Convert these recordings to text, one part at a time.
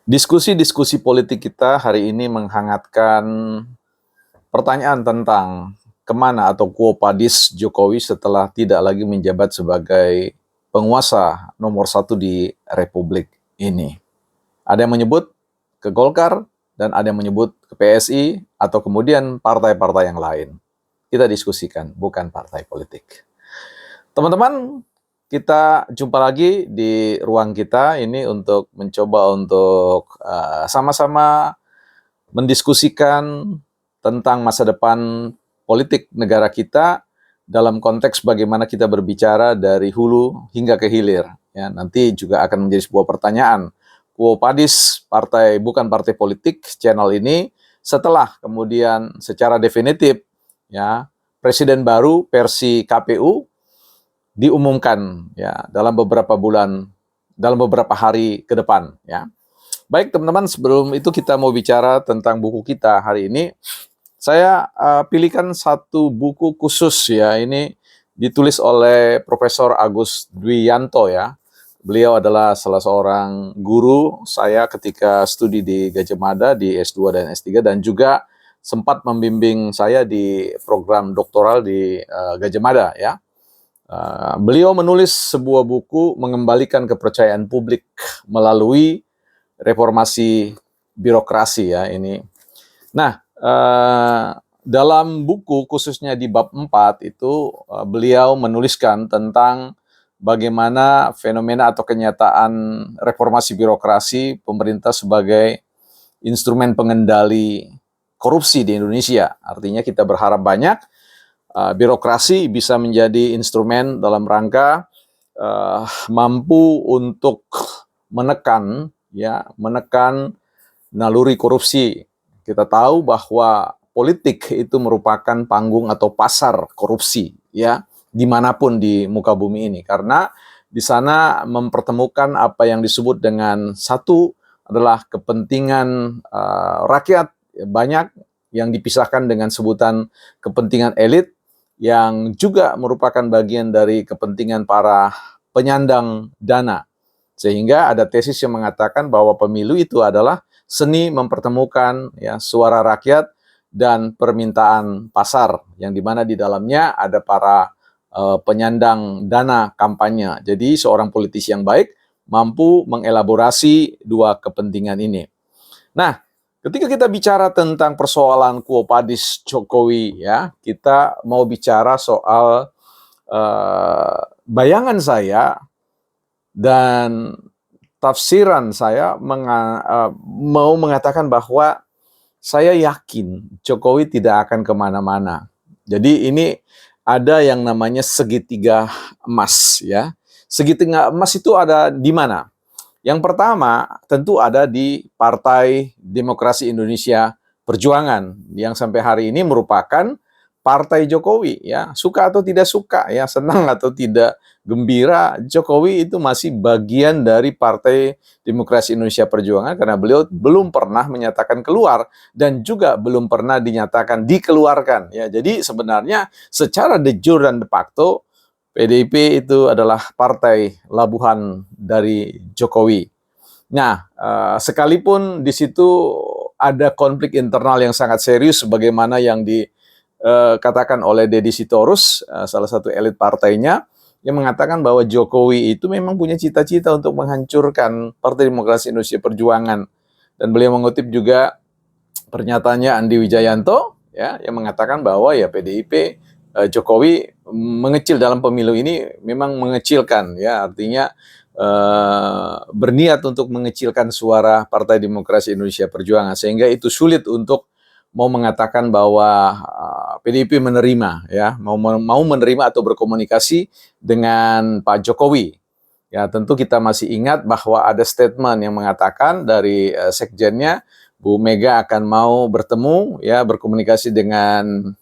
Diskusi-diskusi politik kita hari ini menghangatkan pertanyaan tentang kemana atau quo vadis Jokowi setelah tidak lagi menjabat sebagai penguasa nomor satu di Republik ini. Ada yang menyebut ke Golkar dan ada yang menyebut ke PSI atau kemudian partai-partai yang lain. Kita diskusikan, bukan partai politik. Teman-teman, kita jumpa lagi di ruang kita ini untuk mencoba untuk sama-sama mendiskusikan tentang masa depan politik negara kita dalam konteks bagaimana kita berbicara dari hulu hingga ke hilir. Ya, nanti juga akan menjadi sebuah pertanyaan. Quo vadis partai bukan partai politik channel ini setelah kemudian secara definitif ya presiden baru versi KPU diumumkan ya dalam beberapa hari ke depan ya. Baik teman-teman, sebelum itu kita mau bicara tentang buku kita hari ini. Saya pilihkan satu buku khusus ya, ini ditulis oleh Profesor Agus Dwianto ya. Beliau adalah salah seorang guru saya ketika studi di Gadjah Mada di S2 dan S3 dan juga sempat membimbing saya di program doktoral di Gadjah Mada ya. Beliau menulis sebuah buku mengembalikan kepercayaan publik melalui reformasi birokrasi ya ini. Nah, dalam buku khususnya di bab 4 itu beliau menuliskan tentang bagaimana fenomena atau kenyataan reformasi birokrasi pemerintah sebagai instrumen pengendali korupsi di Indonesia. Artinya kita berharap banyak birokrasi bisa menjadi instrumen dalam rangka mampu untuk menekan naluri korupsi. Kita tahu bahwa politik itu merupakan panggung atau pasar korupsi ya dimanapun di muka bumi ini, karena di sana mempertemukan apa yang disebut dengan satu adalah kepentingan rakyat banyak yang dipisahkan dengan sebutan kepentingan elit yang juga merupakan bagian dari kepentingan para penyandang dana. Sehingga ada tesis yang mengatakan bahwa pemilu itu adalah seni mempertemukan ya suara rakyat dan permintaan pasar, yang dimana di dalamnya ada para penyandang dana kampanye. Jadi seorang politisi yang baik mampu mengelaborasi dua kepentingan ini. Nah, ketika kita bicara tentang persoalan quo vadis Jokowi ya, kita mau bicara soal bayangan saya dan tafsiran saya mau mengatakan bahwa saya yakin Jokowi tidak akan kemana-mana. Jadi ini ada yang namanya segitiga emas ya. Segitiga emas itu ada di mana? Yang pertama tentu ada di Partai Demokrasi Indonesia Perjuangan yang sampai hari ini merupakan partai Jokowi ya, suka atau tidak suka ya, senang atau tidak gembira, Jokowi itu masih bagian dari Partai Demokrasi Indonesia Perjuangan karena beliau belum pernah menyatakan keluar dan juga belum pernah dinyatakan dikeluarkan ya. Jadi sebenarnya secara de jure dan de facto PDIP itu adalah partai labuhan dari Jokowi. Nah, sekalipun di situ ada konflik internal yang sangat serius sebagaimana yang dikatakan oleh Deddy Sitorus, salah satu elit partainya, yang mengatakan bahwa Jokowi itu memang punya cita-cita untuk menghancurkan Partai Demokrasi Indonesia Perjuangan. Dan beliau mengutip juga pernyataannya Andi Wijayanto ya, yang mengatakan bahwa ya PDIP Jokowi mengecil dalam pemilu ini memang mengecilkan ya, artinya berniat untuk mengecilkan suara Partai Demokrasi Indonesia Perjuangan, sehingga itu sulit untuk mau mengatakan bahwa PDIP menerima ya, mau menerima atau berkomunikasi dengan Pak Jokowi. Ya, tentu kita masih ingat bahwa ada statement yang mengatakan dari sekjennya Bu Mega akan mau bertemu ya, berkomunikasi dengan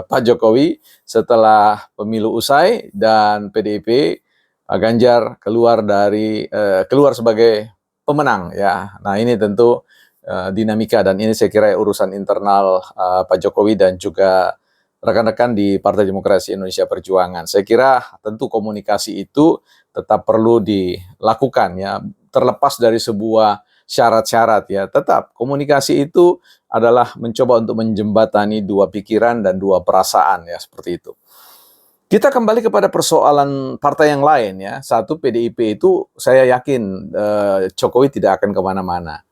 Pak Jokowi setelah pemilu usai dan PDIP Pak Ganjar keluar sebagai pemenang ya. Nah, ini tentu dinamika dan ini saya kira urusan internal Pak Jokowi dan juga rekan-rekan di Partai Demokrasi Indonesia Perjuangan. Saya kira tentu komunikasi itu tetap perlu dilakukan ya, terlepas dari sebuah syarat-syarat ya. Tetap komunikasi itu adalah mencoba untuk menjembatani dua pikiran dan dua perasaan ya, seperti itu. Kita kembali kepada persoalan partai yang lain ya. Satu, PDIP itu saya yakin Jokowi tidak akan kemana-mana.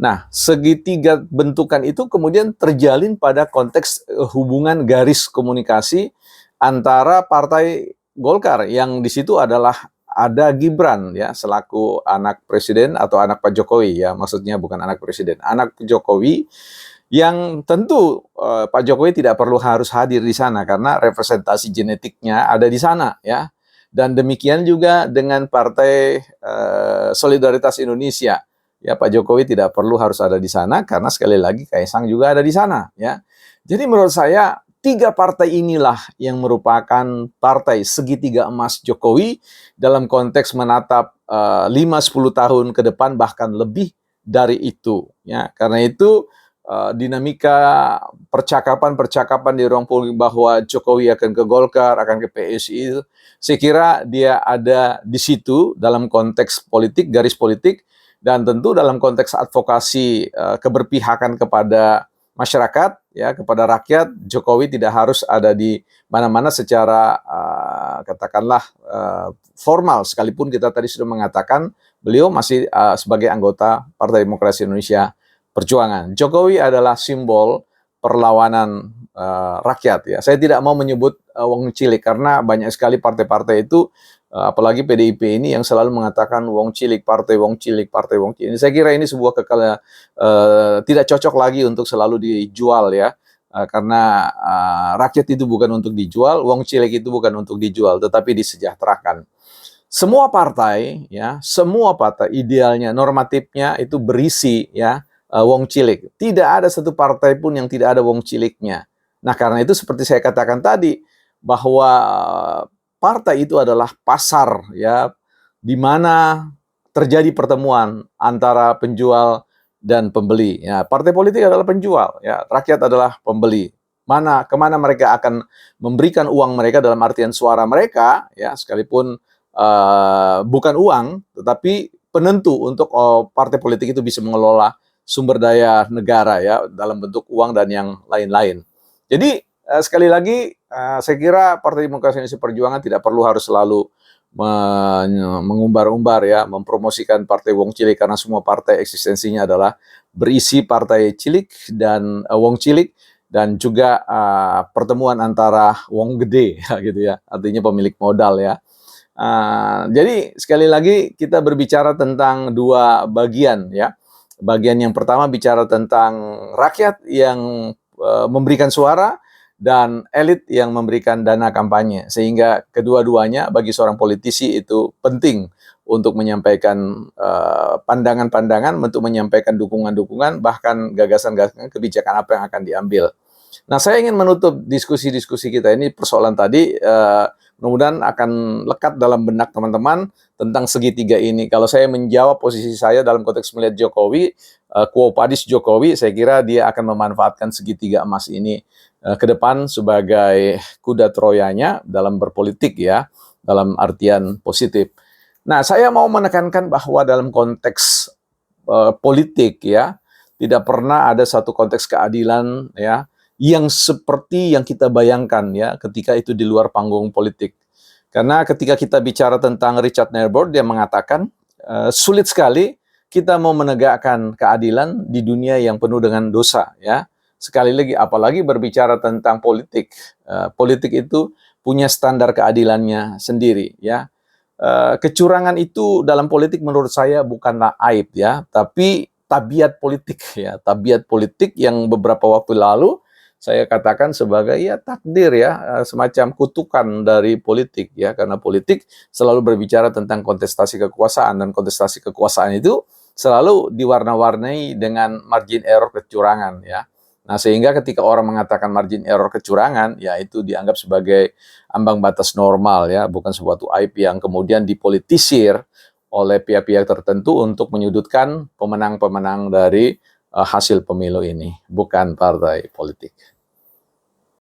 Nah, segitiga bentukan itu kemudian terjalin pada konteks hubungan garis komunikasi antara Partai Golkar yang di situ adalah ada Gibran ya selaku anak presiden atau anak Pak Jokowi ya, maksudnya bukan anak presiden, anak Jokowi yang tentu Pak Jokowi tidak perlu harus hadir di sana karena representasi genetiknya ada di sana ya. Dan demikian juga dengan Partai Solidaritas Indonesia. Ya, Pak Jokowi tidak perlu harus ada di sana karena sekali lagi Kaisang juga ada di sana ya. Jadi menurut saya tiga partai inilah yang merupakan partai segitiga emas Jokowi dalam konteks menatap 5-10 tahun ke depan bahkan lebih dari itu ya. Karena itu dinamika percakapan-percakapan di ruang publik bahwa Jokowi akan ke Golkar, akan ke PSI, saya kira dia ada di situ dalam konteks politik, garis politik, dan tentu dalam konteks advokasi keberpihakan kepada masyarakat, ya kepada rakyat. Jokowi tidak harus ada di mana-mana secara katakanlah formal, sekalipun kita tadi sudah mengatakan beliau masih sebagai anggota Partai Demokrasi Indonesia Perjuangan. Jokowi adalah simbol perlawanan rakyat ya. Saya tidak mau menyebut wong cilik karena banyak sekali partai-partai itu apalagi PDIP ini yang selalu mengatakan wong cilik, partai wong cilik, partai wong cilik. Saya kira ini sebuah tidak cocok lagi untuk selalu dijual ya. Karena rakyat itu bukan untuk dijual, wong cilik itu bukan untuk dijual, tetapi disejahterakan. Semua partai ya, semua partai idealnya normatifnya itu berisi ya wong cilik. Tidak ada satu partai pun yang tidak ada wong ciliknya. Nah, karena itu seperti saya katakan tadi bahwa partai itu adalah pasar ya di mana terjadi pertemuan antara penjual dan pembeli. Ya, partai politik adalah penjual, ya, rakyat adalah pembeli. Kemana mereka akan memberikan uang mereka dalam artian suara mereka, ya, sekalipun bukan uang, tetapi penentu untuk partai politik itu bisa mengelola sumber daya negara ya dalam bentuk uang dan yang lain-lain. Jadi sekali lagi saya kira Partai Demokrasi Indonesia Perjuangan tidak perlu harus selalu mengumbar-umbar ya, mempromosikan partai wong cilik karena semua partai eksistensinya adalah berisi partai cilik dan wong cilik dan juga pertemuan antara wong gede gitu ya, artinya pemilik modal ya. Jadi sekali lagi kita berbicara tentang dua bagian ya. Bagian yang pertama bicara tentang rakyat yang memberikan suara dan elit yang memberikan dana kampanye. Sehingga kedua-duanya bagi seorang politisi itu penting untuk menyampaikan pandangan-pandangan, untuk menyampaikan dukungan-dukungan, bahkan gagasan-gagasan kebijakan apa yang akan diambil. Nah, saya ingin menutup diskusi-diskusi kita ini persoalan tadi, mudah-mudahan akan lekat dalam benak teman-teman tentang segitiga ini. Kalau saya menjawab posisi saya dalam konteks melihat Jokowi, Quo Vadis Jokowi, saya kira dia akan memanfaatkan segitiga emas ini ke depan sebagai kuda Troyanya dalam berpolitik ya, dalam artian positif. Nah, saya mau menekankan bahwa dalam konteks politik ya, tidak pernah ada satu konteks keadilan ya yang seperti yang kita bayangkan ya ketika itu di luar panggung politik. Karena ketika kita bicara tentang Richard Neuburg, dia mengatakan sulit sekali kita mau menegakkan keadilan di dunia yang penuh dengan dosa ya. Sekali lagi apalagi berbicara tentang politik. Politik itu punya standar keadilannya sendiri ya. Kecurangan itu dalam politik menurut saya bukanlah aib ya, tapi tabiat politik ya, tabiat politik yang beberapa waktu lalu saya katakan sebagai ya takdir ya, semacam kutukan dari politik ya, karena politik selalu berbicara tentang kontestasi kekuasaan dan kontestasi kekuasaan itu selalu diwarna-warnai dengan margin error kecurangan ya. Nah, sehingga ketika orang mengatakan margin error kecurangan, ya itu dianggap sebagai ambang batas normal ya, bukan suatu aib yang kemudian dipolitisir oleh pihak-pihak tertentu untuk menyudutkan pemenang-pemenang dari hasil pemilu ini, bukan partai politik.